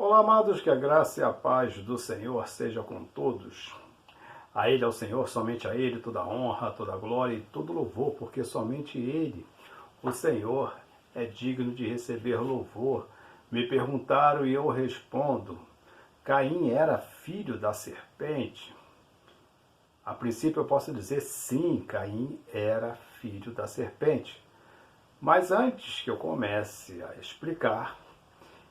Olá, amados, que a graça e a paz do Senhor seja com todos. A Ele, ao Senhor, somente a Ele, toda a honra, toda a glória e todo louvor, porque somente Ele, o Senhor, é digno de receber louvor. Me perguntaram e eu respondo: Caim era filho da serpente? A princípio eu posso dizer sim, Caim era filho da serpente. Mas antes que eu comece a explicar,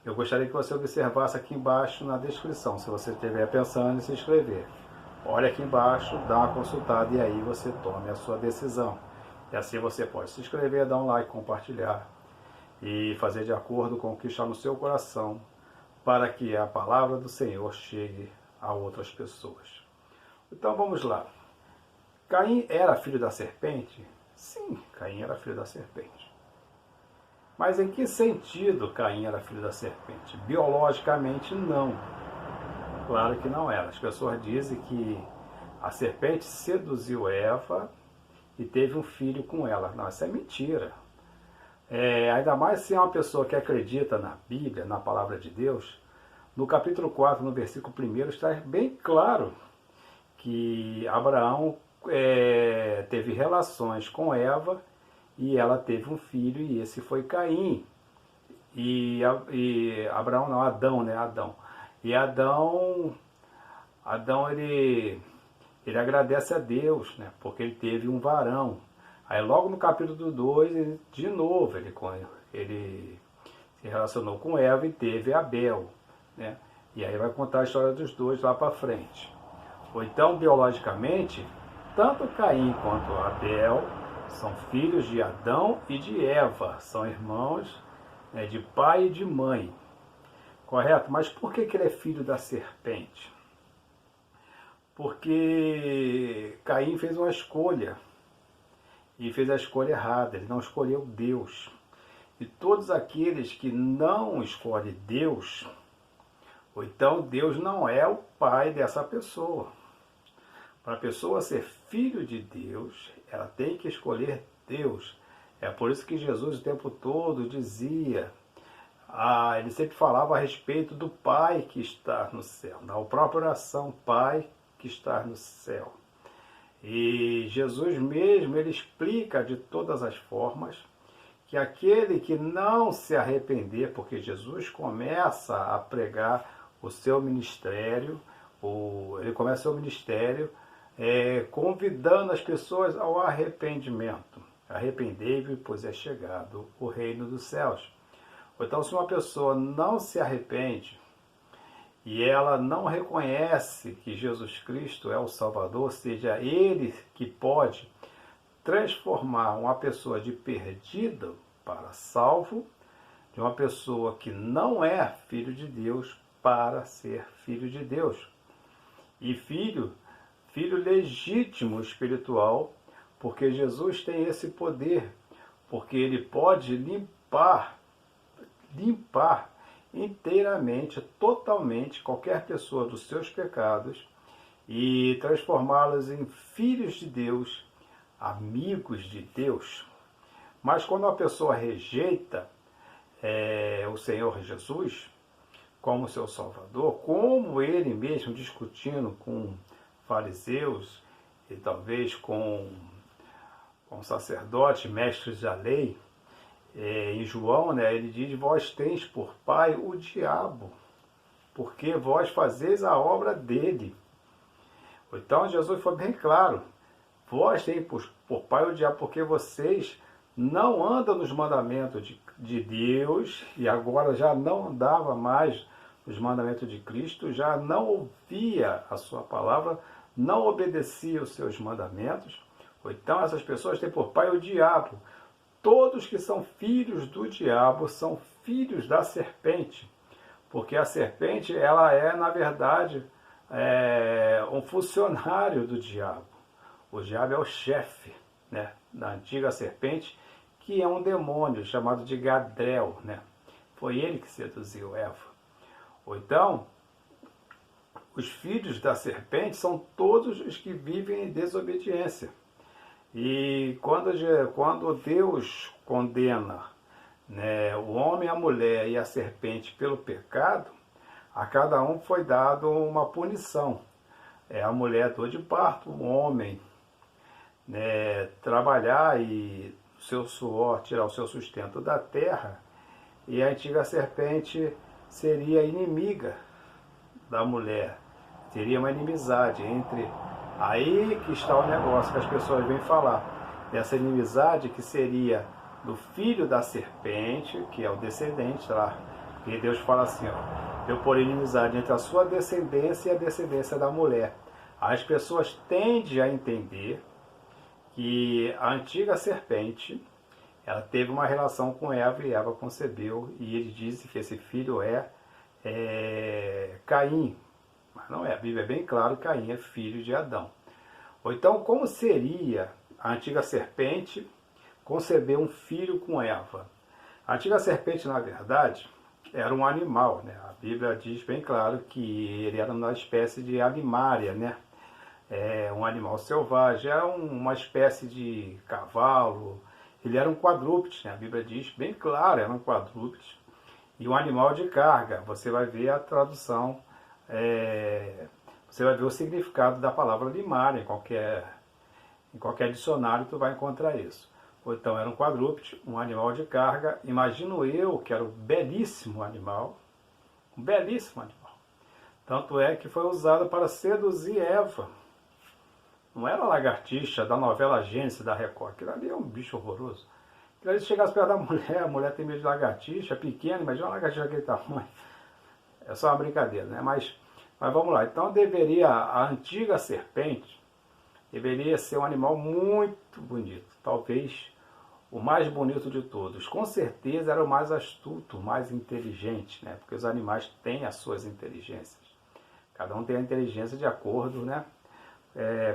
eu gostaria que você observasse aqui embaixo na descrição, se você estiver pensando em se inscrever. Olha aqui embaixo, dá uma consultada e aí você tome a sua decisão. E assim você pode se inscrever, dar um like, compartilhar e fazer de acordo com o que está no seu coração, para que a palavra do Senhor chegue a outras pessoas. Então vamos lá. Caim era filho da serpente? Sim, Caim era filho da serpente. Mas em que sentido Caim era filho da serpente? Biologicamente, não. Claro que não era. As pessoas dizem que a serpente seduziu Eva e teve um filho com ela. Não, isso é mentira. Ainda mais se é uma pessoa que acredita na Bíblia, na palavra de Deus. No capítulo 4, no versículo 1, está bem claro que Abraão teve relações com Eva e ela teve um filho e esse foi Caim. E Abraão não, Adão, né? Adão. E Adão ele agradece a Deus, né? Porque ele teve um varão. Aí logo no capítulo 2, de novo, ele se relacionou com Eva e teve Abel, né? E aí vai contar a história dos dois lá para frente. Ou então, biologicamente, tanto Caim quanto Abel são filhos de Adão e de Eva, são irmãos, né, de pai e de mãe. Correto? Mas por que ele é filho da serpente? Porque Caim fez uma escolha, e fez a escolha errada, ele não escolheu Deus. E todos aqueles que não escolhem Deus, ou então Deus não é o pai dessa pessoa. Para a pessoa ser filho de Deus, ela tem que escolher Deus. É por isso que Jesus o tempo todo dizia, ele sempre falava a respeito do Pai que está no céu, na própria oração, Pai que está no céu. E Jesus mesmo, ele explica de todas as formas que aquele que não se arrepender, porque Jesus começa a pregar o seu ministério, ele começa o seu ministério convidando as pessoas ao arrependimento. Arrependei-vos, pois é chegado o reino dos céus. Então, se uma pessoa não se arrepende e ela não reconhece que Jesus Cristo é o Salvador, seja Ele que pode transformar uma pessoa de perdida para salvo, de uma pessoa que não é filho de Deus para ser filho de Deus. E filho legítimo espiritual, porque Jesus tem esse poder, porque ele pode limpar inteiramente, totalmente qualquer pessoa dos seus pecados e transformá-los em filhos de Deus, amigos de Deus. Mas quando a pessoa rejeita o Senhor Jesus como seu Salvador, como ele mesmo discutindo com fariseus e talvez com sacerdotes, mestres da lei, em João, né, ele diz, vós tens por pai o diabo, porque vós fazeis a obra dele. Então Jesus foi bem claro, vós tens por pai o diabo, porque vocês não andam nos mandamentos de Deus, e agora já não andava mais nos mandamentos de Cristo, já não ouvia a sua palavra, não obedecia os seus mandamentos. Então essas pessoas têm por pai o diabo. Todos que são filhos do diabo são filhos da serpente, porque a serpente ela é, na verdade, um funcionário do diabo. O diabo é o chefe, né, da antiga serpente, que é um demônio chamado de Gadrel, né? Foi ele que seduziu Eva. Ou então, os filhos da serpente são todos os que vivem em desobediência. E quando Deus condena, né, o homem, a mulher e a serpente pelo pecado, a cada um foi dado uma punição. A mulher dor de parto, o homem, né, trabalhar e seu suor, tirar o seu sustento da terra, e a antiga serpente seria inimiga da mulher. Teria uma inimizade entre... Aí que está o negócio que as pessoas vêm falar. Essa inimizade que seria do filho da serpente, que é o descendente lá. E Deus fala assim, ó, eu porei inimizade entre a sua descendência e a descendência da mulher. As pessoas tendem a entender que a antiga serpente, ela teve uma relação com Eva e Eva concebeu, e ele disse que esse filho é Caim. Mas não é, a Bíblia é bem claro que Caim é filho de Adão. Ou então, como seria a antiga serpente conceber um filho com Eva? A antiga serpente, na verdade, era um animal, né? A Bíblia diz bem claro que ele era uma espécie de animária, né? Um animal selvagem, era uma espécie de cavalo, ele era um quadrúpede, né? A Bíblia diz bem claro, era um quadrúpede, e um animal de carga. Você vai ver a tradução, você vai ver o significado da palavra animária, em qualquer dicionário tu vai encontrar isso. Ou então era um quadrúpede, um animal de carga, imagino eu que era um belíssimo animal, tanto é que foi usado para seduzir Eva. Não era a lagartixa da novela Gênesis da Record. Aquilo ali é um bicho horroroso. Aquilo ali, se chegasse perto da mulher, a mulher tem medo de lagartixa, pequena, imagina uma lagartixa daquele tamanho. É só uma brincadeira, né? Mas vamos lá. Então a antiga serpente deveria ser um animal muito bonito. Talvez o mais bonito de todos. Com certeza era o mais astuto, o mais inteligente, né? Porque os animais têm as suas inteligências. Cada um tem a inteligência de acordo, né?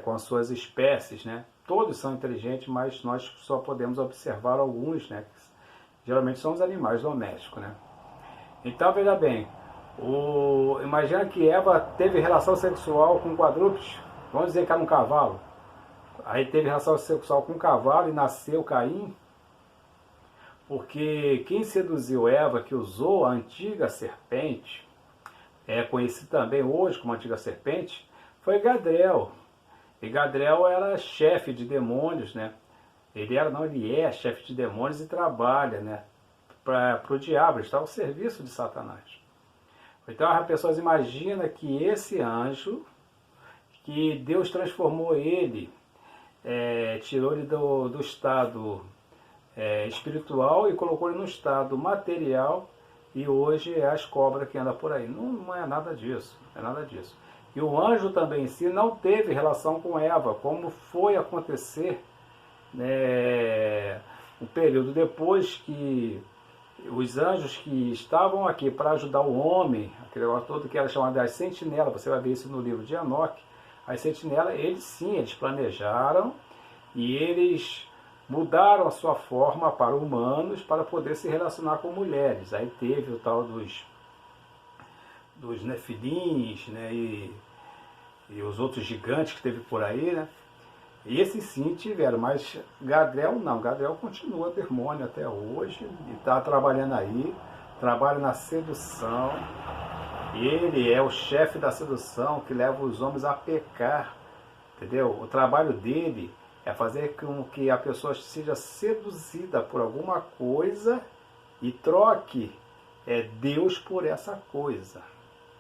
Com as suas espécies, né? Todos são inteligentes, mas nós só podemos observar alguns, né? Geralmente são os animais domésticos, né? Então, veja bem, imagina que Eva teve relação sexual com um quadrúpede, vamos dizer que era um cavalo. Aí teve relação sexual com um cavalo e nasceu Caim, porque quem seduziu Eva, que usou a antiga serpente, conhecido também hoje como antiga serpente, foi Gadriel. E Gadriel era chefe de demônios, né? Ele é chefe de demônios e trabalha, né? Para o diabo, ele está ao serviço de Satanás. Então as pessoas imaginam que esse anjo, que Deus transformou ele, tirou ele do estado espiritual e colocou ele no estado material, e hoje é as cobras que andam por aí. Não é nada disso, não é nada disso. E o anjo também em si não teve relação com Eva, como foi acontecer um período depois que os anjos que estavam aqui para ajudar o homem, aquele negócio todo que era chamado das sentinelas, você vai ver isso no livro de Enoque, as sentinelas, eles planejaram e eles mudaram a sua forma para humanos para poder se relacionar com mulheres. Aí teve o tal dos nefilins, né, e os outros gigantes que teve por aí, né? E esses sim tiveram, mas Gadriel não. Gadriel continua demônio até hoje e está trabalhando aí, trabalha na sedução. E ele é o chefe da sedução que leva os homens a pecar, entendeu? O trabalho dele é fazer com que a pessoa seja seduzida por alguma coisa e troque Deus por essa coisa.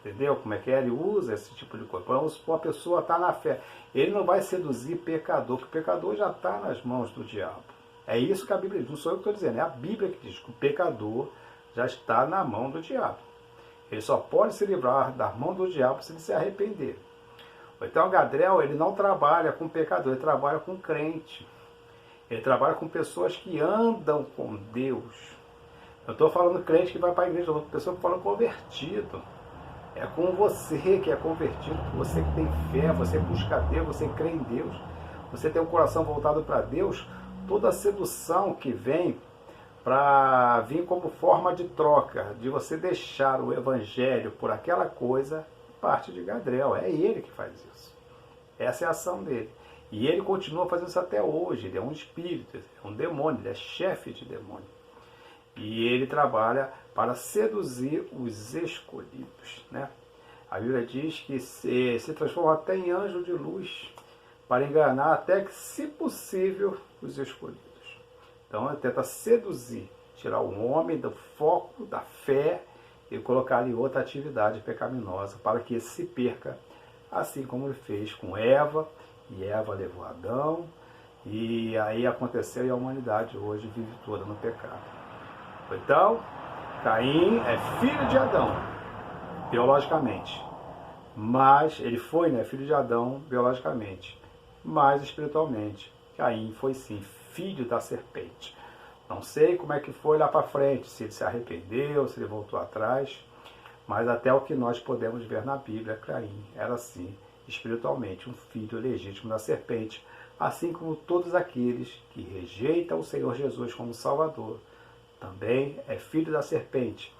Entendeu como é que é? Ele usa esse tipo de coisa. Vamos supor, a pessoa está na fé. Ele não vai seduzir pecador, porque o pecador já está nas mãos do diabo. É isso que a Bíblia diz. Não sou eu que estou dizendo, é a Bíblia que diz que o pecador já está na mão do diabo. Ele só pode se livrar da mão do diabo se ele se arrepender. Então, Gadriel, ele não trabalha com pecador, ele trabalha com crente. Ele trabalha com pessoas que andam com Deus. Eu estou falando crente que vai para a igreja, eu estou pessoa falando convertido. É com você que é convertido, você que tem fé, você busca Deus, você crê em Deus, você tem um coração voltado para Deus. Toda a sedução que vem para vir como forma de troca, de você deixar o evangelho por aquela coisa, parte de Gadriel. É ele que faz isso. Essa é a ação dele. E ele continua fazendo isso até hoje. Ele é um espírito, é um demônio, ele é chefe de demônio. E ele trabalha para seduzir os escolhidos, né? A Bíblia diz que se transforma até em anjo de luz para enganar até que, se possível, os escolhidos. Então, ele tenta seduzir, tirar o homem do foco, da fé e colocar em outra atividade pecaminosa para que ele se perca, assim como ele fez com Eva, e Eva levou Adão, e aí aconteceu e a humanidade hoje vive toda no pecado. Então, Caim é filho de Adão, biologicamente, mas ele foi, né, filho de Adão biologicamente, mas espiritualmente Caim foi sim filho da serpente. Não sei como é que foi lá para frente, se ele se arrependeu, se ele voltou atrás, mas até o que nós podemos ver na Bíblia, Caim era assim, espiritualmente, um filho legítimo da serpente, assim como todos aqueles que rejeitam o Senhor Jesus como Salvador, também é filho da serpente.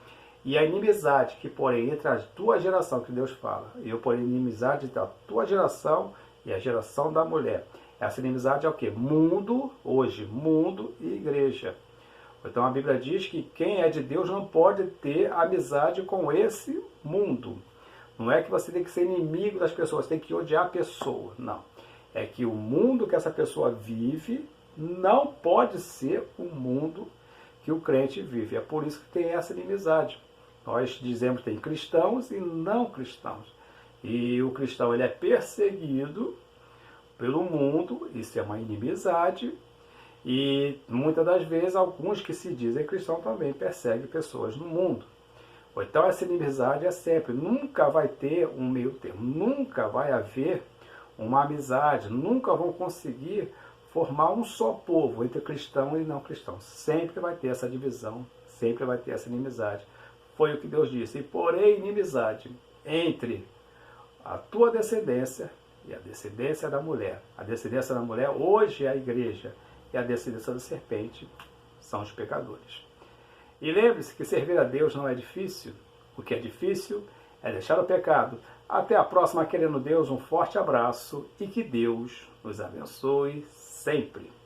E a inimizade que, porém, entre as duas gerações que Deus fala, eu porém inimizade entre a tua geração e a geração da mulher. Essa inimizade é o quê? Mundo, hoje, mundo e igreja. Então a Bíblia diz que quem é de Deus não pode ter amizade com esse mundo. Não é que você tem que ser inimigo das pessoas, tem que odiar a pessoa. Não. É que o mundo que essa pessoa vive não pode ser o mundo que o crente vive. É por isso que tem essa inimizade. Nós dizemos que tem cristãos e não cristãos. E o cristão ele é perseguido pelo mundo, isso é uma inimizade, e muitas das vezes alguns que se dizem cristãos também perseguem pessoas no mundo. Então essa inimizade é sempre, nunca vai ter um meio termo, nunca vai haver uma amizade, nunca vão conseguir formar um só povo entre cristão e não cristão. Sempre vai ter essa divisão, sempre vai ter essa inimizade. Foi o que Deus disse, e porém inimizade entre a tua descendência e a descendência da mulher. A descendência da mulher hoje é a igreja, e a descendência da serpente são os pecadores. E lembre-se que servir a Deus não é difícil. O que é difícil é deixar o pecado. Até a próxima, querendo Deus, um forte abraço e que Deus nos abençoe sempre.